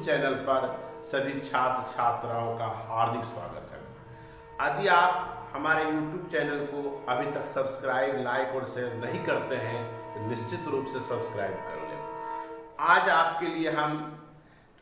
YouTube channel पर सभी छात्र छात्राओं का हार्दिक स्वागत है। यदि आप हमारे YouTube चैनल को अभी तक सब्सक्राइब, लाइक और शेयर नहीं करते हैं तो निश्चित रूप से सब्सक्राइब कर लें। आज आपके लिए हम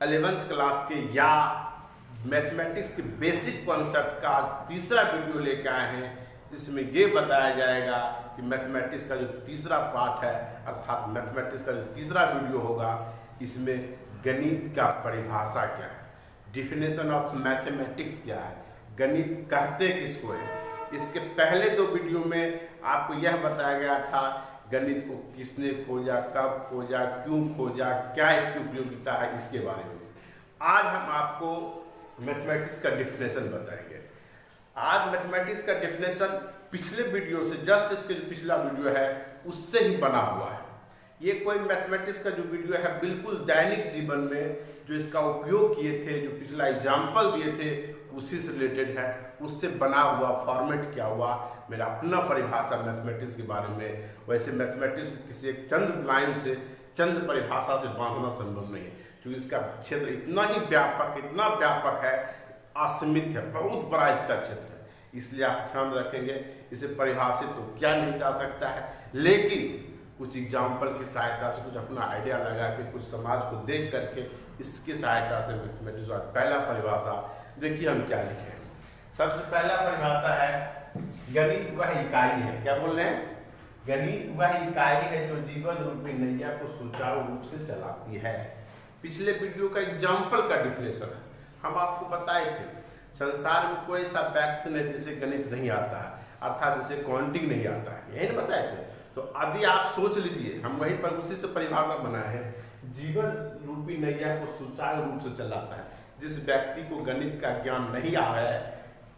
11th क्लास के या मैथमेटिक्स के बेसिक कॉन्सेप्ट का आज तीसरा वीडियो लेकर आए हैं। इसमें ये बताया जाएगा कि मैथमेटिक्स का जो तीसरा पार्ट है, अर्थात मैथमेटिक्स का जो तीसरा वीडियो होगा, इसमें गणित का परिभाषा क्या है, डिफिनेशन ऑफ मैथमेटिक्स क्या है, गणित कहते किसको है। इसके पहले दो वीडियो में आपको यह बताया गया था गणित को किसने खोजा, कब खोजा, क्यों खोजा, क्या इसकी उपयोगिता है, इसके बारे में। आज हम आपको मैथमेटिक्स का डिफिनेशन बताएंगे। आज मैथमेटिक्स का डिफिनेशन पिछले वीडियो से, जस्ट इसके जो पिछला वीडियो है उससे ही बना हुआ है। ये कोई मैथमेटिक्स का जो वीडियो है बिल्कुल दैनिक जीवन में जो इसका उपयोग किए थे, जो पिछला एग्जाम्पल दिए थे, उसी से रिलेटेड है, उससे बना हुआ फॉर्मेट क्या हुआ। मेरा अपना परिभाषा मैथमेटिक्स के बारे में, वैसे मैथमेटिक्स को किसी एक चंद लाइन से, चंद परिभाषा से बांधना संभव नहीं है, क्योंकि इसका क्षेत्र इतना ही व्यापक, इतना व्यापक है, असीमित है, बहुत बड़ा इसका क्षेत्र है। इसलिए आप ध्यान रखेंगे, इसे परिभाषित तो क्या नहीं जा सकता है, लेकिन कुछ एग्जाम्पल की सहायता से, कुछ अपना आइडिया लगा के, कुछ समाज को देख करके इसकी सहायता से मैथमेटिक्स का पहला परिभाषा देखिए हम क्या लिखे हैं। सबसे पहला परिभाषा है गणित वह इकाई है। क्या बोल रहे हैं? गणित वह इकाई है जो जीवन रूपी नैया को सुचारू रूप से चलाती है। पिछले वीडियो का एग्जाम्पल का डिफिनेशन है, हम आपको बताए थे संसार में कोई ऐसा व्यक्ति नहीं जिसे गणित नहीं आता है, अर्थात जिसे काउंटिंग नहीं आता है, यही ना बताए थे। तो यदि आप सोच लीजिए, हम वहीं पर उसी से परिभाषा बनाए हैं, जीवन रूपी नैया को सुचारू रूप से चलाता है। जिस व्यक्ति को गणित का ज्ञान नहीं आ है,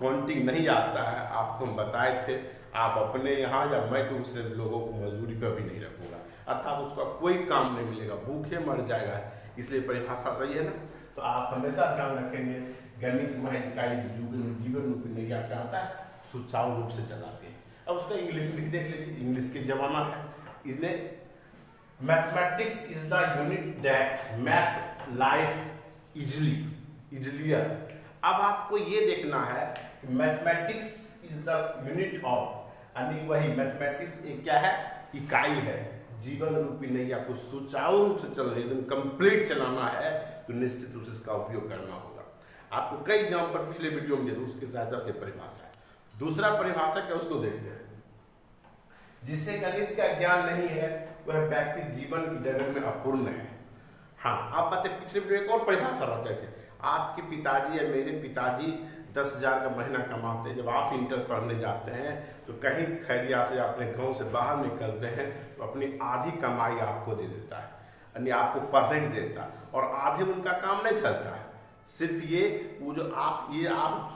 काउंटिंग नहीं आता है, आपको हम बताए थे, आप अपने यहाँ या मैं तो उससे लोगों को मजदूरी पर भी नहीं रखूंगा, अर्थात उसका कोई काम नहीं मिलेगा, भूखे मर जाएगा। इसलिए परिभाषा सही है ना। तो आप हमेशा ध्यान रखेंगे, गणित वह इकाई जीवन रूपी नैया क्या होता है, सुचारू रूप से चलाते हैं। अब उसका इंग्लिश भी देख लीजिए, इंग्लिश के जमाना है। इसलिए mathematics is the unit that makes life easier. अब आपको ये देखना है कि mathematics is the unit of, यानी वही मैथमेटिक्स एक क्या है, इकाई है, जीवन रूपी नैया को सुचारू रूप से चल रही है, एकदम कंप्लीट चलाना है, तो निश्चित रूप से इसका उपयोग करना होगा। आपको कई एग्जाम्पल पिछले वीडियो में दे दूं, उसकी सहायता से परिभाषा है। दूसरा परिभाषा क्या, उसको देखते हैं। जिसे गणित का ज्ञान नहीं है वह व्यक्ति जीवन की डगर में अपूर्ण है। हाँ, आप बातें पिछले वीडियो एक और परिभाषा बताए थे। आपके पिताजी या मेरे पिताजी 10,000 का महीना कमाते हैं। जब आप इंटर पढ़ने जाते हैं तो कहीं खैरिया से अपने गांव से बाहर निकलते हैं तो अपनी आधी कमाई आपको दे देता है, यानी आपको पढ़ने नहीं देता, और आधे उनका काम नहीं चलता है। सिर्फ ये वो जो आप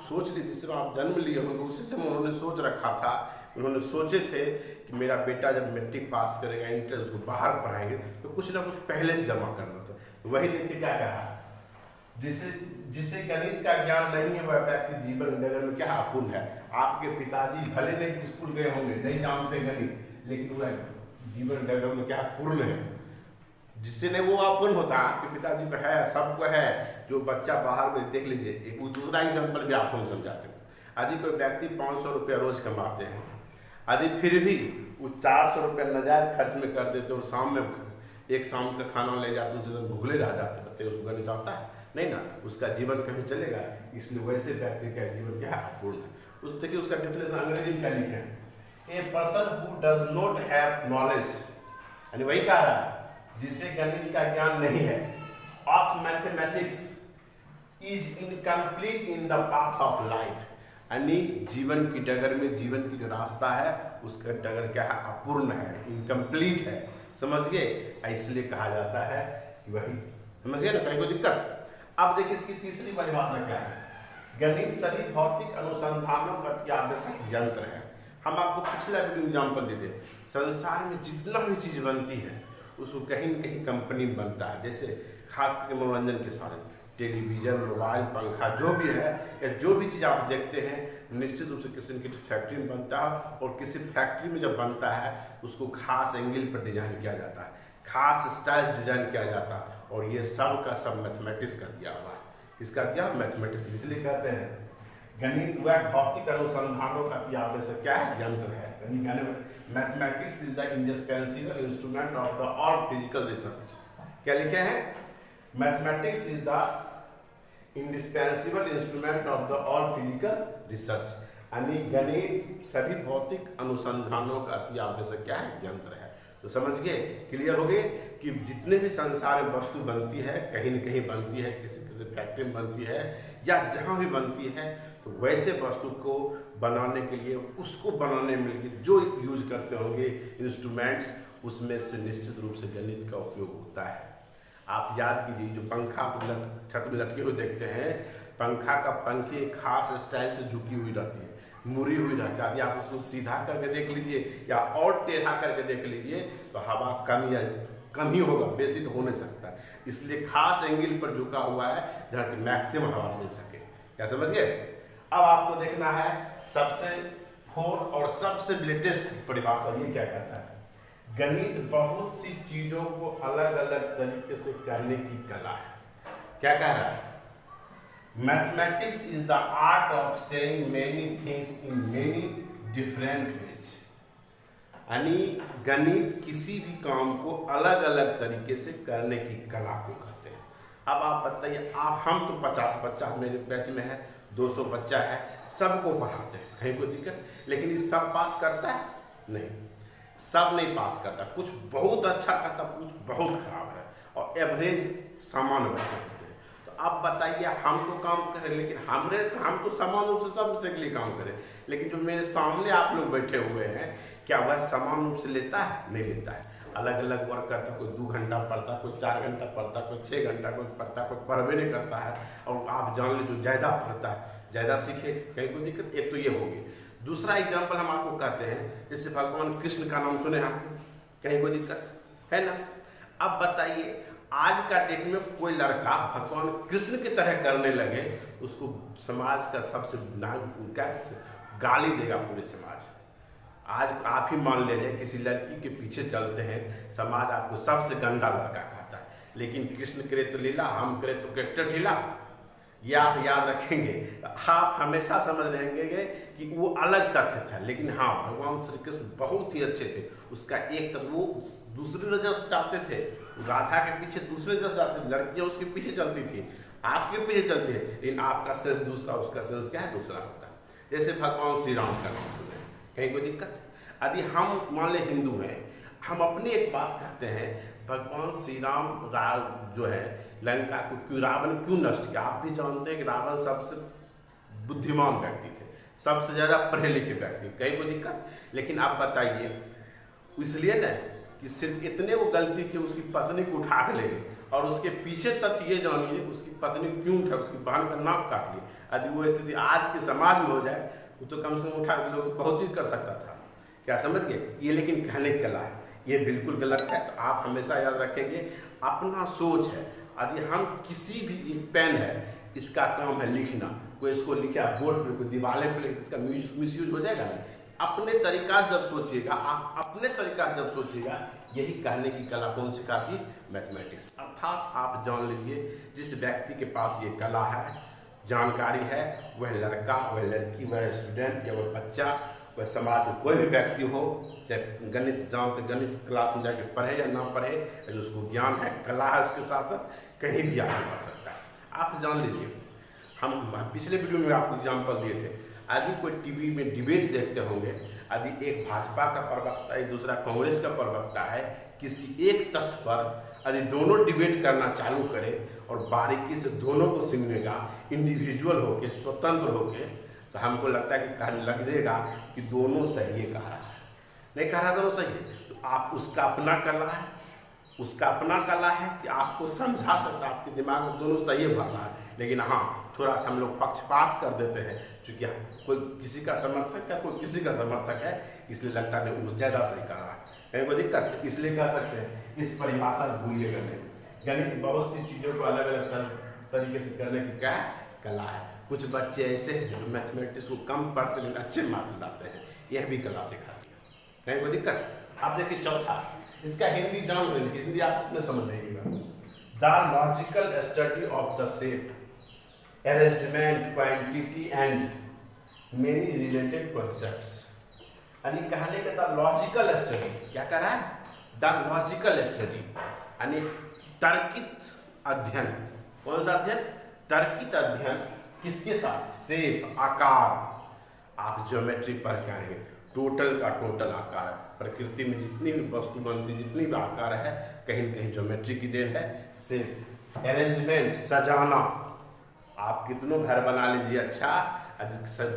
सोच लीजिए, जिससे आप जन्म लिए होंगे उसी से उन्होंने सोच रखा था। उन्होंने सोचे थे कि मेरा बेटा जब मैट्रिक पास करेगा, इंटर, उसको बाहर पढ़ाएंगे तो कुछ ना कुछ पहले से जमा करना था। तो वही देखिए क्या कहा, जिसे गणित का ज्ञान नहीं है वह व्यक्ति जीवन डगर में क्या अपूर्ण है। आपके पिताजी भले नहीं स्कूल गए होंगे, नहीं जानते गणित, लेकिन वह जीवन डगर में क्या पूर्ण है। जिससे नहीं वो अपूर्ण होता, आपके पिताजी को है, सबको है। जो बच्चा बाहर में देख लीजिए, एक दूसरा एग्जाम्पल भी आपको समझाते हैं। यदि कोई व्यक्ति 500 रुपया रोज कमाते हैं, यदि फिर भी वो 400 रुपया नाजायज खर्च में कर देते और शाम में एक शाम का खाना ले जाते, उसे भूले रह जाते, कहते उसको गणित आता है नहीं ना, उसका जीवन कभी चलेगा। इसलिए वैसे व्यक्ति का जीवन क्या है, अपूर्ण है। उस देखिए उसका डिफिनेशन अंग्रेजी में क्या लिखे हैं, a person who does not have knowledge, यानी वही कह रहा है जिसे गणित का ज्ञान नहीं है, of mathematics is incomplete in the path of life, यानी जीवन की डगर में, जीवन की जो रास्ता है उसका डगर क्या है, अपूर्ण है, इनकम्प्लीट है। समझ गए? इसलिए कहा जाता है कि वही, समझ गए ना, कहीं कोई दिक्कत। अब देखिए इसकी तीसरी परिभाषा क्या है, गणित सभी भौतिक अनुसंधानों का आवश्यक यंत्र है। हम आपको पिछला वीडियो एग्जाम्पल देते, संसार में जितना भी चीज बनती है उसको कहीं न कहीं कंपनी में बनता है। जैसे खास करके मनोरंजन के सारे, टेलीविजन, मोबाइल, पंखा, जो भी है या जो भी चीज़ आप देखते हैं, निश्चित रूप से किसी न किसी फैक्ट्री में बनता है, और किसी फैक्ट्री में जब बनता है उसको खास एंगल पर डिजाइन किया जाता है, खास स्टाइल डिजाइन किया जाता है, और ये सब का सब मैथमेटिक्स का दिया हुआ है। किसका दिया? मैथमेटिक्स। इसलिए कहते हैं गणित वह भौतिक अनुसंधानों का अति आवश्यक क्या है? यंत्र है। Mathematics is the indispensable instrument of the all physical research. क्या लिखे हैं? Mathematics is the indispensable instrument of the all physical research, यानी गणित सभी भौतिक अनुसंधानों का अति आवश्यक क्या है? यंत्र है। तो समझ गए? क्लियर हो गए कि जितने भी संसार में वस्तु बनती है, कहीं न कहीं बनती है, किसी किसी फैक्ट्री में बनती है या जहाँ भी बनती है, तो वैसे वस्तु को बनाने के लिए, उसको बनाने में जो यूज करते होंगे इंस्ट्रूमेंट्स, उसमें से निश्चित रूप से गणित का उपयोग होता है। आप याद कीजिए, जो पंखा आप छत में लटके हुए देखते हैं, पंखा का पंखे खास स्टाइल से झुकी हुई रहती है, मुड़ी हुई रहती है। यदि आप उसको सीधा करके देख लीजिए या और टेढ़ा करके देख लीजिए तो हवा कम ही होगा, बेसी तो हो नहीं सकता। इसलिए खास एंगल पर झुका हुआ है जहाँ की मैक्सिमम हवा मिल सके। क्या समझ गए? अब आपको देखना है सबसे और सबसे लेटेस्ट परिभाषा ये क्या कहता है? गणित बहुत सी चीजों को अलग अलग तरीके से करने की कला है। क्या कह रहा है? Mathematics is the art of saying many things in many different ways, यानी गणित किसी भी काम को अलग अलग तरीके से करने की कला को कहते हैं। अब आप बताइए, हम तो 50 बच्चा मेरे बैच में है, 200 बच्चा है, सबको पढ़ाते हैं, कहीं कोई दिक्कत, लेकिन ये सब पास करता है? नहीं, सब नहीं पास करता। कुछ बहुत अच्छा करता, कुछ बहुत खराब है, और एवरेज सामान्य बच्चे होते हैं। तो आप बताइए, हम तो काम करें, लेकिन हम तो समान रूप से सबसे के लिए काम करें, लेकिन जो मेरे सामने आप लोग बैठे हुए हैं, क्या वह समान रूप से लेता है? नहीं लेता है। अलग अलग वर्क करता, कोई 2 घंटा पढ़ता, कोई 4 घंटा पढ़ता, कोई 6 घंटा कोई पढ़ता, कोई पढ़वे नहीं करता है। और आप जान लीजिए, जो ज़्यादा पढ़ता है ज़्यादा सीखे, कहीं कोई दिक्कत। एक तो ये होगी। दूसरा एग्जाम्पल हम आपको कहते हैं, जैसे भगवान कृष्ण का नाम सुने आपने, कहीं कोई दिक्कत है ना? अब बताइए, आज का डेट में कोई लड़का भगवान कृष्ण की तरह करने लगे, उसको समाज का सबसे क्या गाली देगा पूरे समाज। आज आप ही मान लीजिए, किसी लड़की के पीछे चलते हैं, समाज आपको सबसे गंदा लड़का कहता है, लेकिन कृष्ण करे तो लीला, हम करे तो कैरेक्टर ढीला। ये आप याद रखेंगे। आप हमेशा समझ रहेंगे कि वो अलग तथ्य था, लेकिन हाँ, भगवान श्री कृष्ण बहुत ही अच्छे थे। उसका एक तथ्य, वो दूसरी नजर से चाहते थे, राधा के पीछे दूसरी नजर से चाहते थे, लड़कियां उसके पीछे चलती थी, आपके पीछे चलती है, लेकिन आपका सेंस दूसरा, उसका सेंस क्या है? दूसरा होता है। जैसे भगवान श्री राम का नाम सुने, कहीं कोई दिक्कत? यदि हम मान ले हिंदू हैं, हम अपनी एक बात कहते हैं, भगवान श्री राम जो है लंका को क्यों, रावण क्यों नष्ट किया? आप भी जानते हैं कि रावण सबसे बुद्धिमान व्यक्ति थे, सबसे ज़्यादा पढ़े लिखे व्यक्ति, कहीं कोई दिक्कत? लेकिन आप बताइए, इसलिए ना कि सिर्फ इतने वो गलती की, उसकी पत्नी को उठा के ले गए, और उसके पीछे तथ्य ये जानिए, उसकी पत्नी क्यों उठा, उसकी बहन का नाक काट ली। यदि वो स्थिति आज के समाज में हो जाए, वो तो कम से कम उठा के लोग तो बहुत चीज कर सकता था। क्या समझ गए? ये लेकिन कहने की कला है, ये बिल्कुल गलत है। तो आप हमेशा याद रखेंगे, अपना सोच है। यदि हम किसी भी, पेन है, इसका काम है लिखना, कोई इसको लिखा बोर्ड पे, कोई दीवारे पे लिखे, इसका मिसयूज हो जाएगा ना। अपने तरीका से जब सोचिएगा, आप अपने तरीका से जब सोचिएगा, यही कहने की कला कौन सिखाती है? मैथमेटिक्स। अर्थात आप जान लीजिए, जिस व्यक्ति के पास ये कला है, जानकारी है, वह लड़का, वह लड़की, वह स्टूडेंट या वह बच्चा, वह समाज में कोई भी व्यक्ति हो, चाहे गणित जानते, गणित क्लास में जाके पढ़े या ना पढ़े, यदि उसको ज्ञान है, कला है, उसके साथ साथ कहीं भी आगे बढ़ सकता है। आप जान लीजिए, हम पिछले वीडियो में आपको एग्जाम्पल दिए थे, यदि कोई टीवी में डिबेट देखते होंगे, यदि एक भाजपा का प्रवक्ता, एक दूसरा कांग्रेस का प्रवक्ता है, किसी एक तथ्य पर यदि दोनों डिबेट करना चालू करे और बारीकी से दोनों को सुनेगा, इंडिविजुअल होके, स्वतंत्र होके, तो हमको लगता है कि लगेगा कि दोनों सही कह रहा है, नहीं कह रहा दोनों सही है। तो आप, उसका अपना कला है, उसका अपना कला है कि आपको समझा सकता है, आपके दिमाग में दोनों सही भर रहा है। लेकिन हाँ, थोड़ा सा हम लोग पक्षपात कर देते हैं, क्योंकि कोई किसी का समर्थक है, कोई किसी का समर्थक है, इसलिए लगता है वो ज़्यादा सही कर रहा है, कहीं कोई दिक्कत। इसलिए कह सकते हैं, इस परिभाषा भूलिएगा नहीं। गणित बहुत सी चीज़ों को अलग अलग तरीके से करने की क्या कला है। कुछ बच्चे ऐसे हैं जो मैथमेटिक्स को कम पढ़ते लेकिन अच्छे मार्क्स लाते हैं, यह भी कला सिखाती है, कहीं कोई दिक्कत। आप देखिए, चौथा इसका हिंदी जान लेंगे, हिंदी आप अपने समझ लीजिएगा। The logical study of the shape, arrangement, quantity and many related concepts. यानी कहने का द लॉजिकल स्टडी, क्या कर रहा है? द लॉजिकल स्टडी यानी तर्कित अध्ययन। कौन सा अध्ययन? तर्कित अध्ययन। किसके साथ? शेप, आकार। आप ज्योमेट्री पढ़ के आएंगे, टोटल का टोटल आकार। प्रकृति में जितनी भी वस्तु बनती, जितनी भी आकार है, कहीं न कहीं ज्योमेट्री की देन है। शेप, अरेंजमेंट, सजाना। आप कितनों घर बना लीजिए, अच्छा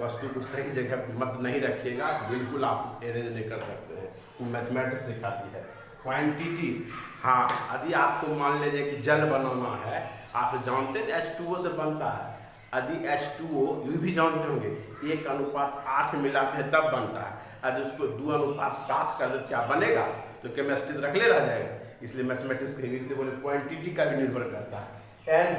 वस्तु को सही जगह मत नहीं रखिएगा तो बिल्कुल आप अरेंज नहीं कर सकते हैं। वो मैथमेटिक्स सिखाती है। क्वांटिटी, हाँ, यदि आपको मान लीजिए कि जल बनाना है, आप जानते हैं H2O से बनता है। यदि H2O ये भी जानते होंगे 1:8 मिलाते हैं तब बनता है। यदि उसको 2:7 कर देते क्या बनेगा? तो केमिस्ट्री रखले रह जाएगा। इसलिए मैथमेटिक्स के इसलिए बोले क्वांटिटी का भी निर्भर करता है। एंड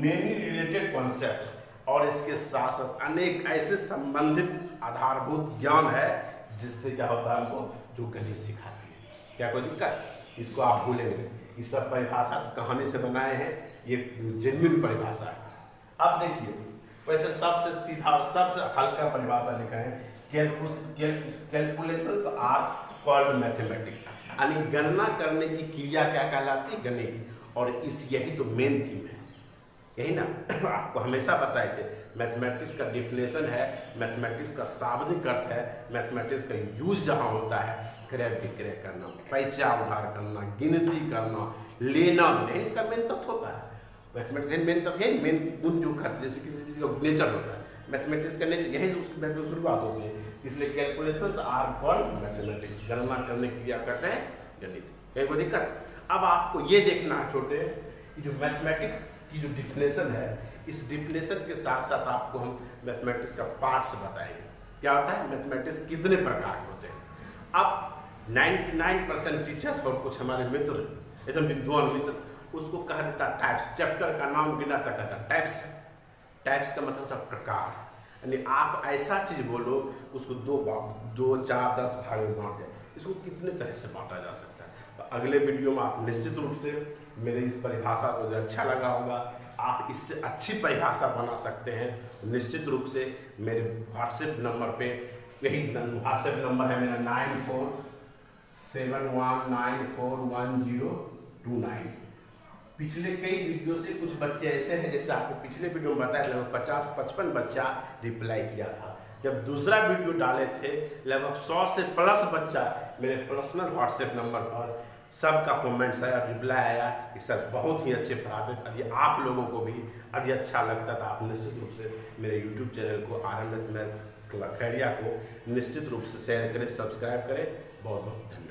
मेनी रिलेटेड कॉन्सेप्ट, और इसके साथ साथ अनेक ऐसे संबंधित आधारभूत ज्ञान है जिससे क्या होता है हमको, जो गणित सिखाती है। क्या कोई दिक्कत? इसको आप भूलेंगे। ये सब परिभाषा तो कहानी से बनाए हैं, ये जेन्युइन परिभाषा है। अब देखिए, वैसे सबसे सीधा और सबसे हल्का परिभाषा लिखा है, कैलकुलेशंस आर कॉल्ड मैथमेटिक्स। यानी गणना करने की क्रिया क्या कहलाती है? गणित। और इस यही तो मेन थीम है, यही ना आपको हमेशा बताए थे। मैथमेटिक्स का डिफिनेशन है, मैथमेटिक्स का शाब्दिक अर्थ है, मैथमेटिक्स का यूज जहाँ होता है क्रय विक्रय करना, पैसा उधार करना, गिनती करना, लेना देना, इसका मेन तत्व होता है। मैथमेटिक्स मेन तत्व है, मेन गुण जो खत जैसे किसी चीज़ का नेचर होता है, मैथमेटिक्स का नेचर यही से उसकी मैथमेटिक्स शुरुआत होती है। इसलिए कैलकुलेशंस आर कॉल्ड मैथमेटिक्स। गणना करने की क्रिया करते हैं गणित। कहीं कोई दिक्कत? अब आपको ये देखना है छोटे, जो मैथमेटिक्स की जो डिफिनेशन है, इस डिफिनेशन के साथ साथ आपको हम मैथमेटिक्स का पार्ट्स बताएंगे। क्या होता है? मैथमेटिक्स कितने प्रकार के होते हैं। अब 99% टीचर और कुछ हमारे मित्र, एकदम विद्वान मित्र, उसको कह देता टाइप्स। चैप्टर का नाम बिना तक कहता टाइप्स है। टाइप्स का मतलब होता प्रकार। यानी आप ऐसा चीज बोलो उसको 2, 4, 10 भाग में बांट दें। इसको कितने तरह से बांटा जा सकता है? तो अगले वीडियो में आप निश्चित रूप से मेरे इस परिभाषा को जो अच्छा लगा होगा, आप इससे अच्छी परिभाषा बना सकते हैं। निश्चित रूप से मेरे व्हाट्सएप नंबर पे, यही व्हाट्सएप नंबर है मेरा 9471941029। पिछले कई वीडियो से कुछ बच्चे ऐसे हैं, जैसे आपको पिछले वीडियो में बताया लगभग 50-55 बच्चा रिप्लाई किया था। जब दूसरा वीडियो डाले थे लगभग 100 से प्लस बच्चा मेरे पर्सनल व्हाट्सएप नंबर पर सबका कमेंट्स आया, रिप्लाई आया कि सर बहुत ही अच्छे पढ़ाते। यदि आप लोगों को भी यदि अच्छा लगता तो आप निश्चित रूप से मेरे यूट्यूब चैनल को RMS मैथ्स खैरिया को निश्चित रूप से शेयर करें, सब्सक्राइब करें। बहुत बहुत धन्यवाद।